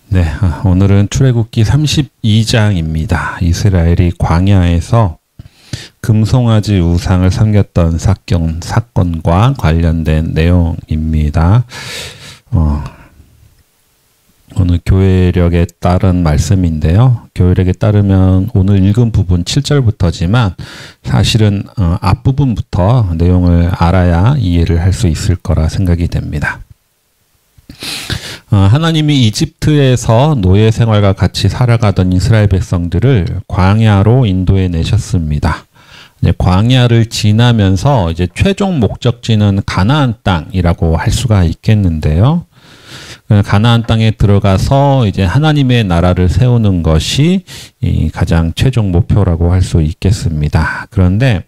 네, 오늘은 출애굽기 32장입니다. 이스라엘이 광야에서 금송아지 우상을 섬겼던 사건과 관련된 내용입니다. 오늘 교회력에 따른 말씀인데요. 교회력에 따르면 오늘 읽은 부분 7절부터지만 사실은 앞부분부터 내용을 알아야 이해를 할 수 있을 거라 생각이 됩니다. 하나님이 이집트에서 노예 생활과 같이 살아가던 이스라엘 백성들을 광야로 인도해 내셨습니다. 이제 광야를 지나면서 이제 최종 목적지는 가나안 땅이라고 할 수가 있겠는데요. 가나안 땅에 들어가서 이제 하나님의 나라를 세우는 것이 가장 최종 목표라고 할 수 있겠습니다. 그런데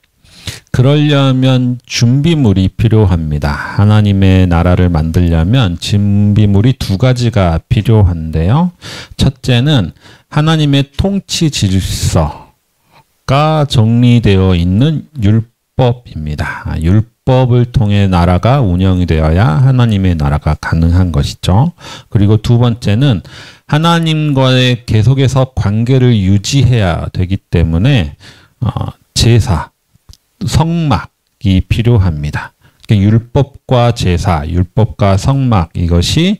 그러려면 준비물이 필요합니다. 하나님의 나라를 만들려면 준비물이 두 가지가 필요한데요. 첫째는 하나님의 통치 질서가 정리되어 있는 율법입니다. 율법을 통해 나라가 운영이 되어야 하나님의 나라가 가능한 것이죠. 그리고 두 번째는 하나님과의 계속해서 관계를 유지해야 되기 때문에 제사, 성막이 필요합니다. 율법과 제사, 율법과 성막, 이것이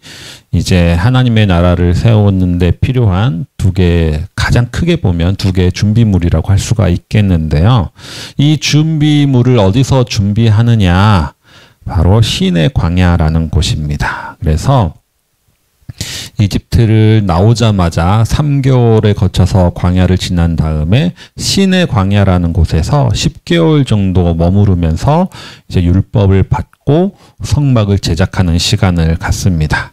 이제 하나님의 나라를 세우는데 필요한 두 개, 가장 크게 보면 두 개의 준비물이라고 할 수가 있겠는데요. 이 준비물을 어디서 준비하느냐? 바로 시내 광야라는 곳입니다. 그래서 이집트를 나오자마자 3개월에 거쳐서 광야를 지난 다음에 시내 광야라는 곳에서 10개월 정도 머무르면서 이제 율법을 받고 성막을 제작하는 시간을 갖습니다.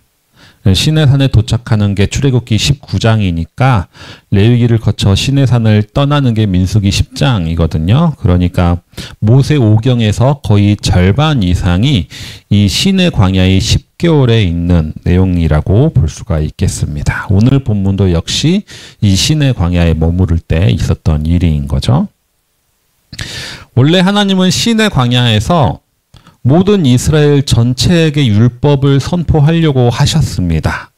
시내산에 도착하는 게 출애굽기 19장이니까 레위기를 거쳐 시내산을 떠나는 게 민수기 10장이거든요. 그러니까 모세 오경에서 거의 절반 이상이 이 시내 광야의 10개월에 있는 내용이라고 볼 수가 있겠습니다. 오늘 본문도 역시 이 시내 광야에 머무를 때 있었던 일인 거죠. 원래 하나님은 시내 광야에서 모든 이스라엘 전체에게 율법을 선포하려고 하셨습니다.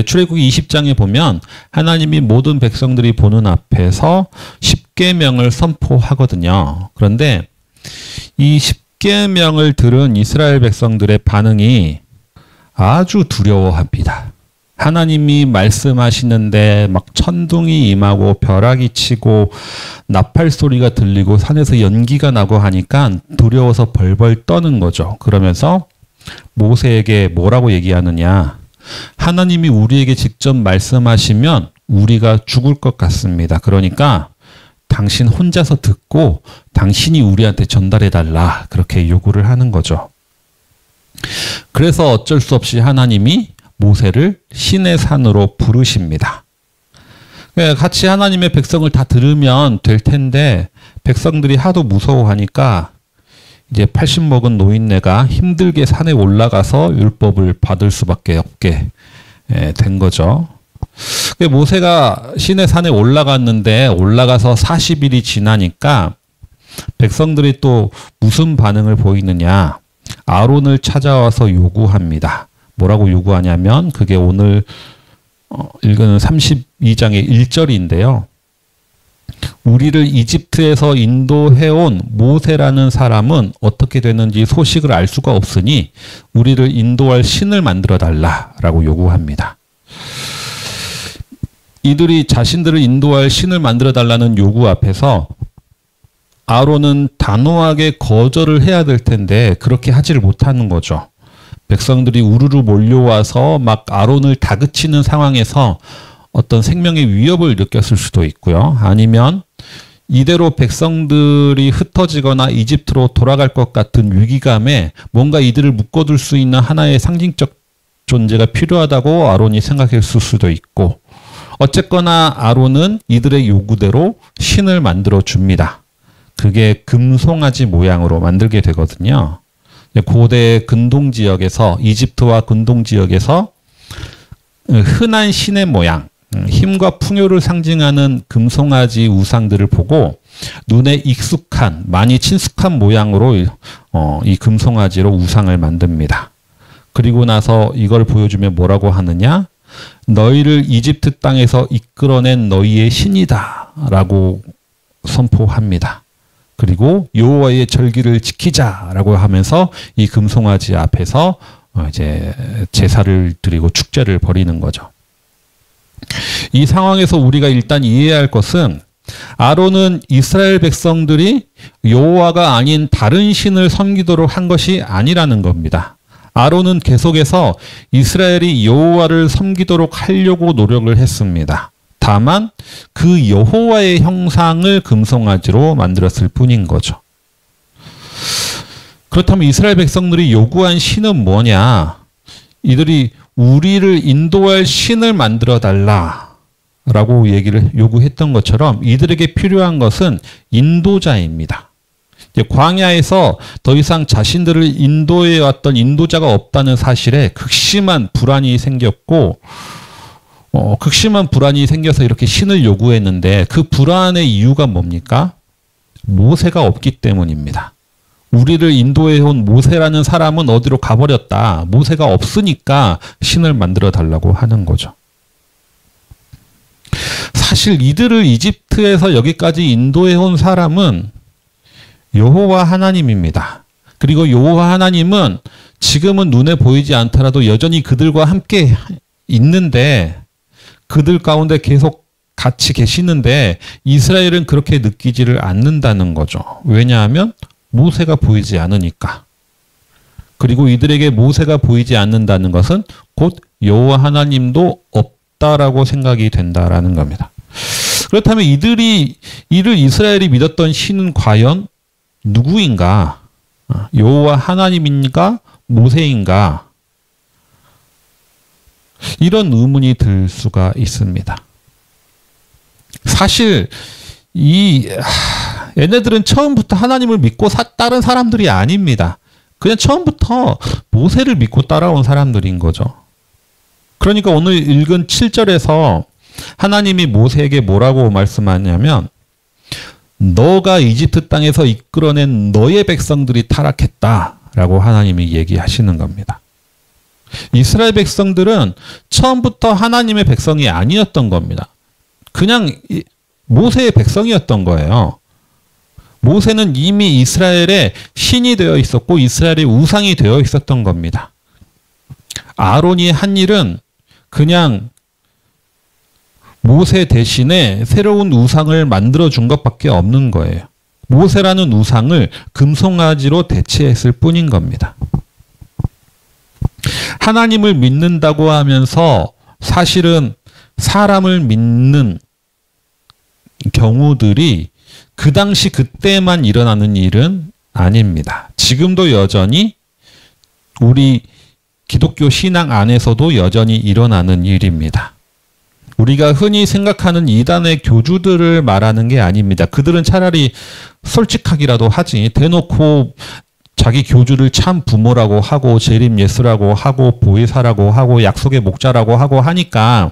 출애굽기 20장에 보면 하나님이 모든 백성들이 보는 앞에서 10계명을 선포하거든요. 그런데 이 10계명을 들은 이스라엘 백성들의 반응이 아주 두려워합니다. 하나님이 말씀하시는데 막 천둥이 임하고 벼락이 치고 나팔 소리가 들리고 산에서 연기가 나고 하니까 두려워서 벌벌 떠는 거죠. 그러면서 모세에게 뭐라고 얘기하느냐? 하나님이 우리에게 직접 말씀하시면 우리가 죽을 것 같습니다. 그러니까 당신 혼자서 듣고 당신이 우리한테 전달해달라, 그렇게 요구를 하는 거죠. 그래서 어쩔 수 없이 하나님이 모세를 시내산으로 부르십니다. 같이 하나님의 백성을 다 들으면 될 텐데 백성들이 하도 무서워하니까 이제 80 먹은 노인네가 힘들게 산에 올라가서 율법을 받을 수밖에 없게 된 거죠. 모세가 시내산에 올라갔는데 올라가서 40일이 지나니까 백성들이 또 무슨 반응을 보이느냐? 아론을 찾아와서 요구합니다. 뭐라고 요구하냐면 그게 오늘 읽은 32장의 1절인데요. 우리를 이집트에서 인도해온 모세라는 사람은 어떻게 되는지 소식을 알 수가 없으니 우리를 인도할 신을 만들어 달라라고 요구합니다. 이들이 자신들을 인도할 신을 만들어 달라는 요구 앞에서 아론은 단호하게 거절을 해야 될 텐데 그렇게 하지를 못하는 거죠. 백성들이 우르르 몰려와서 막 아론을 다그치는 상황에서 어떤 생명의 위협을 느꼈을 수도 있고요. 아니면 이대로 백성들이 흩어지거나 이집트로 돌아갈 것 같은 위기감에 뭔가 이들을 묶어둘 수 있는 하나의 상징적 존재가 필요하다고 아론이 생각했을 수도 있고, 어쨌거나 아론은 이들의 요구대로 신을 만들어 줍니다. 그게 금송아지 모양으로 만들게 되거든요. 고대 근동 지역에서, 이집트와 근동 지역에서 흔한 신의 모양, 힘과 풍요를 상징하는 금송아지 우상들을 보고 눈에 익숙한, 많이 친숙한 모양으로 이 금송아지로 우상을 만듭니다. 그리고 나서 이걸 보여주면 뭐라고 하느냐? 너희를 이집트 땅에서 이끌어낸 너희의 신이다 라고 선포합니다. 그리고 여호와의 절기를 지키자라고 하면서 이 금송아지 앞에서 이제 제사를 드리고 축제를 벌이는 거죠. 이 상황에서 우리가 일단 이해해야 할 것은 아론은 이스라엘 백성들이 여호와가 아닌 다른 신을 섬기도록 한 것이 아니라는 겁니다. 아론은 계속해서 이스라엘이 여호와를 섬기도록 하려고 노력을 했습니다. 다만 그 여호와의 형상을 금송아지로 만들었을 뿐인 거죠. 그렇다면 이스라엘 백성들이 요구한 신은 뭐냐? 이들이 우리를 인도할 신을 만들어 달라라고 요구했던 것처럼 이들에게 필요한 것은 인도자입니다. 광야에서 더 이상 자신들을 인도해 왔던 인도자가 없다는 사실에 극심한 불안이 생겼고, 극심한 불안이 생겨서 이렇게 신을 요구했는데 그 불안의 이유가 뭡니까? 모세가 없기 때문입니다. 우리를 인도해 온 모세라는 사람은 어디로 가버렸다. 모세가 없으니까 신을 만들어 달라고 하는 거죠. 사실 이들을 이집트에서 여기까지 인도해 온 사람은 여호와 하나님입니다. 그리고 여호와 하나님은 지금은 눈에 보이지 않더라도 여전히 그들과 함께 있는데, 그들 가운데 계속 같이 계시는데 이스라엘은 그렇게 느끼지를 않는다는 거죠. 왜냐하면 모세가 보이지 않으니까. 그리고 이들에게 모세가 보이지 않는다는 것은 곧 여호와 하나님도 없다라고 생각이 된다라는 겁니다. 그렇다면 이를 이스라엘이 믿었던 신은 과연 누구인가? 여호와 하나님인가? 모세인가? 이런 의문이 들 수가 있습니다. 사실 얘네들은 처음부터 하나님을 믿고 따른 사람들이 아닙니다. 그냥 처음부터 모세를 믿고 따라온 사람들인 거죠. 그러니까 오늘 읽은 7절에서 하나님이 모세에게 뭐라고 말씀하냐면, 너가 이집트 땅에서 이끌어낸 너의 백성들이 타락했다라고 하나님이 얘기하시는 겁니다. 이스라엘 백성들은 처음부터 하나님의 백성이 아니었던 겁니다. 그냥 모세의 백성이었던 거예요. 모세는 이미 이스라엘의 신이 되어 있었고 이스라엘의 우상이 되어 있었던 겁니다. 아론이 한 일은 그냥 모세 대신에 새로운 우상을 만들어준 것밖에 없는 거예요. 모세라는 우상을 금송아지로 대체했을 뿐인 겁니다. 하나님을 믿는다고 하면서 사실은 사람을 믿는 경우들이 그 당시 그때만 일어나는 일은 아닙니다. 지금도 여전히 우리 기독교 신앙 안에서도 여전히 일어나는 일입니다. 우리가 흔히 생각하는 이단의 교주들을 말하는 게 아닙니다. 그들은 차라리 솔직하기라도 하지, 대놓고 자기 교주를 참 부모라고 하고 재림 예수라고 하고 보혜사라고 하고 약속의 목자라고 하고 하니까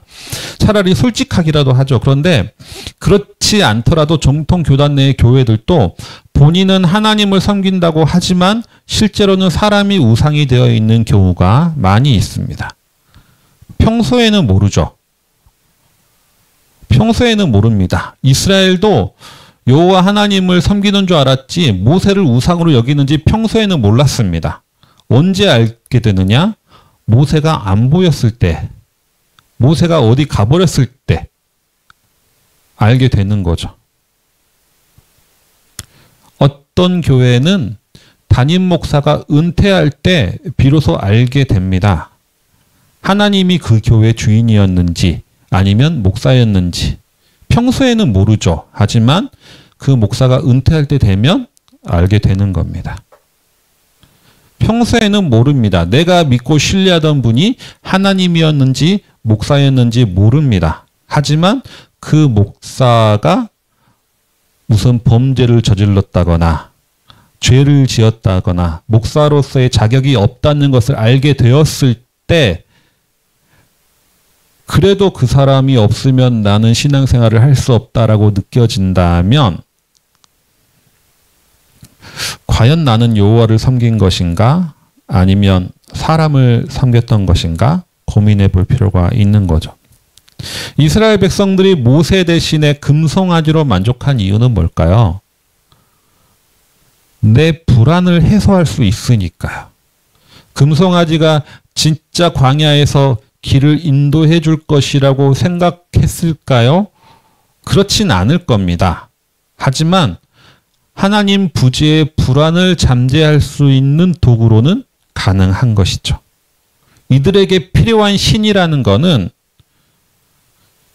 차라리 솔직하기라도 하죠. 그런데 그렇지 않더라도 정통 교단 내의 교회들도 본인은 하나님을 섬긴다고 하지만 실제로는 사람이 우상이 되어 있는 경우가 많이 있습니다. 평소에는 모르죠. 평소에는 모릅니다. 이스라엘도 여호와 하나님을 섬기는 줄 알았지 모세를 우상으로 여기는지 평소에는 몰랐습니다. 언제 알게 되느냐? 모세가 안 보였을 때, 모세가 어디 가버렸을 때 알게 되는 거죠. 어떤 교회는 담임 목사가 은퇴할 때 비로소 알게 됩니다. 하나님이 그 교회 주인이었는지 아니면 목사였는지. 평소에는 모르죠. 하지만 그 목사가 은퇴할 때 되면 알게 되는 겁니다. 평소에는 모릅니다. 내가 믿고 신뢰하던 분이 하나님이었는지 목사였는지 모릅니다. 하지만 그 목사가 무슨 범죄를 저질렀다거나 죄를 지었다거나 목사로서의 자격이 없다는 것을 알게 되었을 때 그래도 그 사람이 없으면 나는 신앙생활을 할 수 없다라고 느껴진다면 과연 나는 여호와를 섬긴 것인가? 아니면 사람을 섬겼던 것인가? 고민해 볼 필요가 있는 거죠. 이스라엘 백성들이 모세 대신에 금송아지로 만족한 이유는 뭘까요? 내 불안을 해소할 수 있으니까요. 금송아지가 진짜 광야에서 길을 인도해 줄 것이라고 생각했을까요? 그렇진 않을 겁니다. 하지만 하나님 부지의 불안을 잠재할 수 있는 도구로는 가능한 것이죠. 이들에게 필요한 신이라는 것은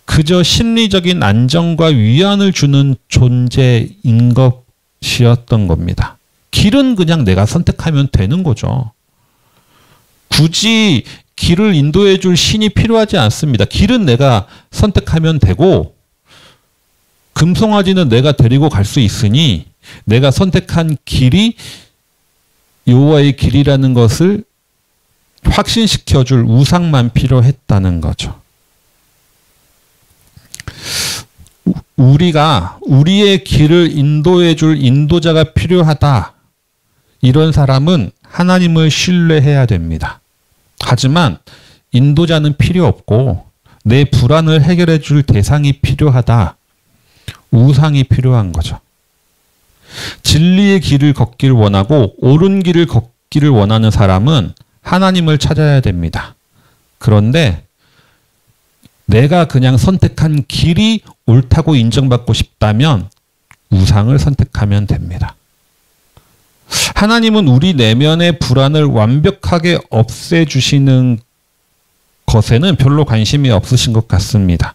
그저 심리적인 안정과 위안을 주는 존재인 것이었던 겁니다. 길은 그냥 내가 선택하면 되는 거죠. 굳이 길을 인도해 줄 신이 필요하지 않습니다. 길은 내가 선택하면 되고 금송아지는 내가 데리고 갈 수 있으니 내가 선택한 길이 여호와의 길이라는 것을 확신시켜 줄 우상만 필요했다는 거죠. 우리가 우리의 길을 인도해 줄 인도자가 필요하다. 이런 사람은 하나님을 신뢰해야 됩니다. 하지만 인도자는 필요 없고 내 불안을 해결해 줄 대상이 필요하다. 우상이 필요한 거죠. 진리의 길을 걷기를 원하고 옳은 길을 걷기를 원하는 사람은 하나님을 찾아야 됩니다. 그런데 내가 그냥 선택한 길이 옳다고 인정받고 싶다면 우상을 선택하면 됩니다. 하나님은 우리 내면의 불안을 완벽하게 없애주시는 것에는 별로 관심이 없으신 것 같습니다.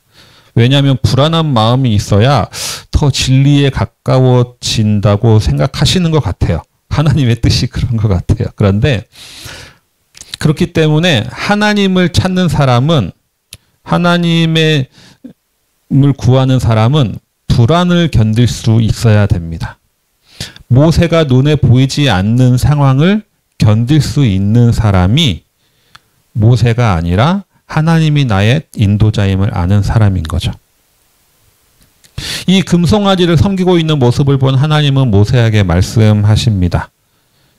왜냐하면 불안한 마음이 있어야 더 진리에 가까워진다고 생각하시는 것 같아요. 하나님의 뜻이 그런 것 같아요. 그런데 그렇기 때문에 하나님을 찾는 사람은 하나님을 구하는 사람은 불안을 견딜 수 있어야 됩니다. 모세가 눈에 보이지 않는 상황을 견딜 수 있는 사람이 모세가 아니라 하나님이 나의 인도자임을 아는 사람인 거죠. 이 금송아지를 섬기고 있는 모습을 본 하나님은 모세에게 말씀하십니다.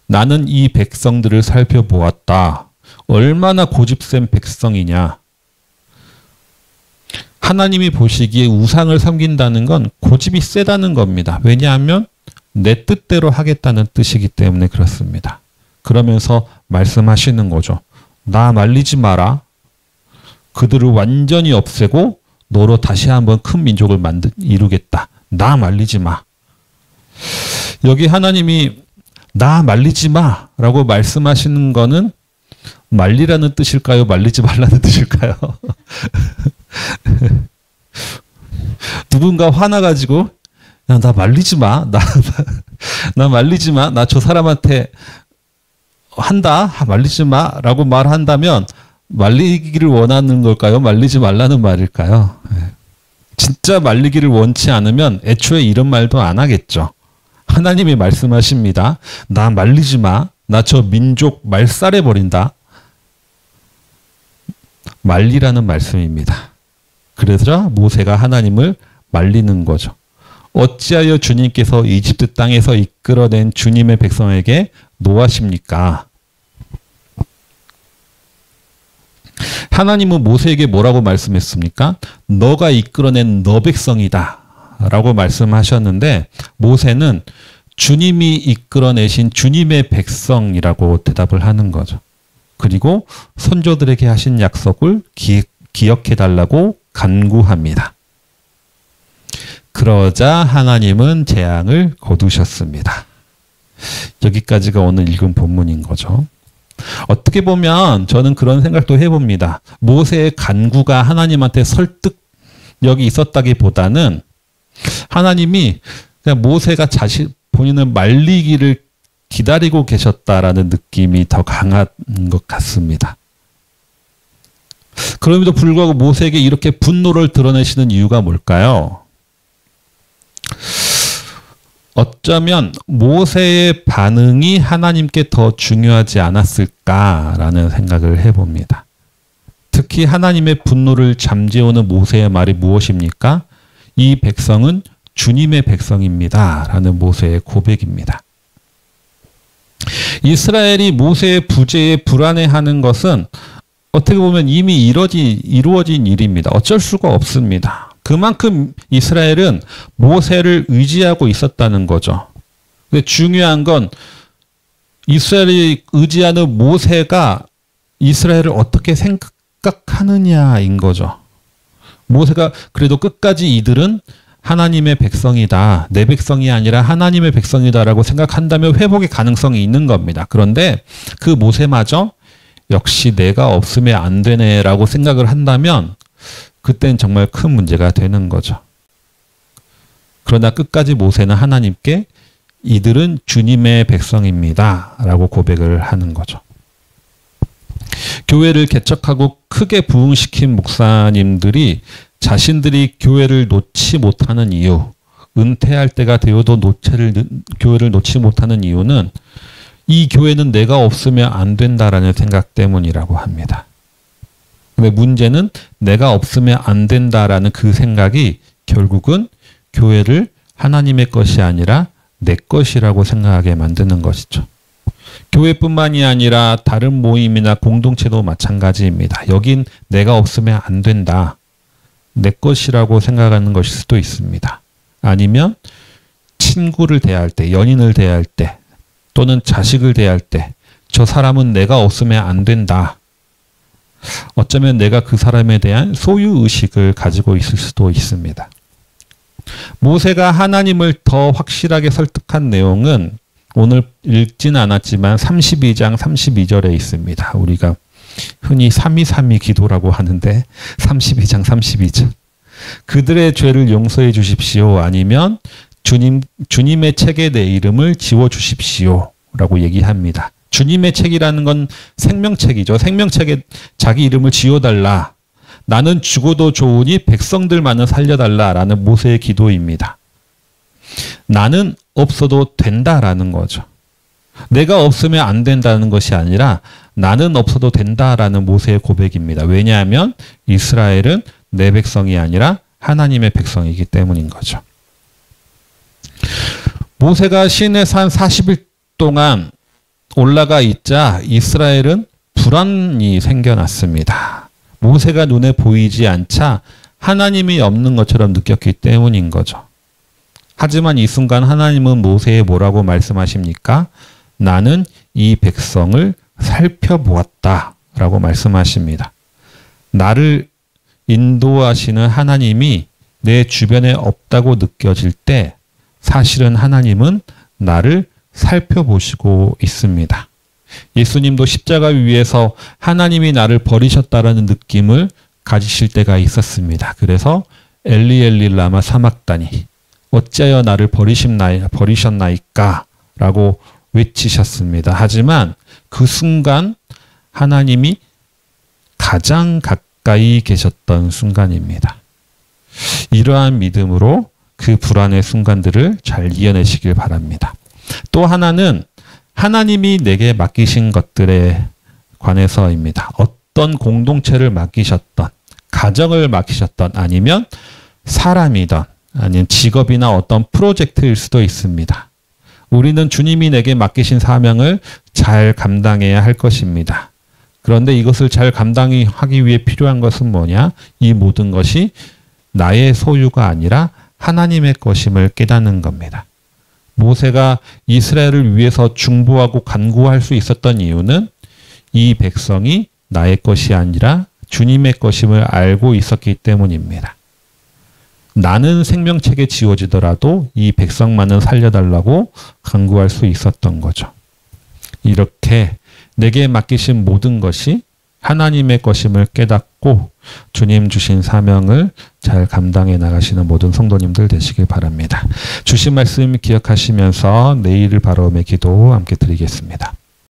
나는 이 백성들을 살펴보았다. 얼마나 고집센 백성이냐. 하나님이 보시기에 우상을 섬긴다는 건 고집이 세다는 겁니다. 왜냐하면 내 뜻대로 하겠다는 뜻이기 때문에 그렇습니다. 그러면서 말씀하시는 거죠. 나 말리지 마라. 그들을 완전히 없애고 너로 다시 한번 큰 민족을 이루겠다. 나 말리지 마. 여기 하나님이 나 말리지 마라고 말씀하시는 거는 말리라는 뜻일까요? 말리지 말라는 뜻일까요? 누군가 화나가지고 야, 나 말리지 마. 나 말리지 마. 나 저 사람한테 한다. 말리지 마. 라고 말한다면 말리기를 원하는 걸까요? 말리지 말라는 말일까요? 진짜 말리기를 원치 않으면 애초에 이런 말도 안 하겠죠. 하나님이 말씀하십니다. 나 말리지 마. 나 저 민족 말살해버린다. 말리라는 말씀입니다. 그래서 모세가 하나님을 말리는 거죠. 어찌하여 주님께서 이집트 땅에서 이끌어낸 주님의 백성에게 노하십니까? 하나님은 모세에게 뭐라고 말씀했습니까? 너가 이끌어낸 너 백성이다 라고 말씀하셨는데 모세는 주님이 이끌어내신 주님의 백성이라고 대답을 하는 거죠. 그리고 선조들에게 하신 약속을 기억해달라고 간구합니다. 그러자 하나님은 재앙을 거두셨습니다. 여기까지가 오늘 읽은 본문인 거죠. 어떻게 보면 저는 그런 생각도 해봅니다. 모세의 간구가 하나님한테 설득력이 있었다기보다는 하나님이 그냥 모세가 본인을 말리기를 기다리고 계셨다라는 느낌이 더 강한 것 같습니다. 그럼에도 불구하고 모세에게 이렇게 분노를 드러내시는 이유가 뭘까요? 어쩌면 모세의 반응이 하나님께 더 중요하지 않았을까라는 생각을 해봅니다. 특히 하나님의 분노를 잠재우는 모세의 말이 무엇입니까? 이 백성은 주님의 백성입니다. 라는 모세의 고백입니다. 이스라엘이 모세의 부재에 불안해하는 것은 어떻게 보면 이미 이루어진 일입니다. 어쩔 수가 없습니다. 그만큼 이스라엘은 모세를 의지하고 있었다는 거죠. 근데 중요한 건 이스라엘이 의지하는 모세가 이스라엘을 어떻게 생각하느냐인 거죠. 모세가 그래도 끝까지 이들은 하나님의 백성이다. 내 백성이 아니라 하나님의 백성이다라고 생각한다면 회복의 가능성이 있는 겁니다. 그런데 그 모세마저 역시 내가 없으면 안 되네라고 생각을 한다면 그때는 정말 큰 문제가 되는 거죠. 그러나 끝까지 모세는 하나님께 이들은 주님의 백성입니다 라고 고백을 하는 거죠. 교회를 개척하고 크게 부흥시킨 목사님들이 자신들이 교회를 놓지 못하는 이유, 은퇴할 때가 되어도 교회를 놓지 못하는 이유는 이 교회는 내가 없으면 안 된다라는 생각 때문이라고 합니다. 근데 문제는 내가 없으면 안 된다라는 그 생각이 결국은 교회를 하나님의 것이 아니라 내 것이라고 생각하게 만드는 것이죠. 교회뿐만이 아니라 다른 모임이나 공동체도 마찬가지입니다. 여긴 내가 없으면 안 된다. 내 것이라고 생각하는 것일 수도 있습니다. 아니면 친구를 대할 때, 연인을 대할 때, 또는 자식을 대할 때 저 사람은 내가 없으면 안 된다. 어쩌면 내가 그 사람에 대한 소유의식을 가지고 있을 수도 있습니다. 모세가 하나님을 더 확실하게 설득한 내용은 오늘 읽지는 않았지만 32장 32절에 있습니다. 우리가 흔히 323 기도라고 하는데 32장 32절. 그들의 죄를 용서해 주십시오. 아니면 주님의 책에 내 이름을 지워 주십시오. 라고 얘기합니다. 주님의 책이라는 건 생명책이죠. 생명책에 자기 이름을 지워달라. 나는 죽어도 좋으니 백성들만은 살려달라라는 모세의 기도입니다. 나는 없어도 된다라는 거죠. 내가 없으면 안 된다는 것이 아니라 나는 없어도 된다라는 모세의 고백입니다. 왜냐하면 이스라엘은 내 백성이 아니라 하나님의 백성이기 때문인 거죠. 모세가 시내 산 40일 동안 올라가 있자 이스라엘은 불안이 생겨났습니다. 모세가 눈에 보이지 않자 하나님이 없는 것처럼 느꼈기 때문인 거죠. 하지만 이 순간 하나님은 모세에 뭐라고 말씀하십니까? 나는 이 백성을 살펴보았다 라고 말씀하십니다. 나를 인도하시는 하나님이 내 주변에 없다고 느껴질 때 사실은 하나님은 나를 살펴보시고 있습니다. 예수님도 십자가 위에서 하나님이 나를 버리셨다라는 느낌을 가지실 때가 있었습니다. 그래서 엘리 엘리 라마 사막다니 어찌하여 나를 버리셨나이까 라고 외치셨습니다. 하지만 그 순간 하나님이 가장 가까이 계셨던 순간입니다. 이러한 믿음으로 그 불안의 순간들을 잘 이겨내시길 바랍니다. 또 하나는 하나님이 내게 맡기신 것들에 관해서입니다. 어떤 공동체를 맡기셨던, 가정을 맡기셨던, 아니면 사람이든, 아니면 직업이나 어떤 프로젝트일 수도 있습니다. 우리는 주님이 내게 맡기신 사명을 잘 감당해야 할 것입니다. 그런데 이것을 잘 감당하기 위해 필요한 것은 뭐냐? 이 모든 것이 나의 소유가 아니라 하나님의 것임을 깨닫는 겁니다. 모세가 이스라엘을 위해서 중보하고 간구할 수 있었던 이유는 이 백성이 나의 것이 아니라 주님의 것임을 알고 있었기 때문입니다. 나는 생명책에 지워지더라도 이 백성만은 살려달라고 간구할 수 있었던 거죠. 이렇게 내게 맡기신 모든 것이 하나님의 것임을 깨닫고 주님 주신 사명을 잘 감당해 나가시는 모든 성도님들 되시길 바랍니다. 주신 말씀 기억하시면서 내일을 바라오며 기도 함께 드리겠습니다.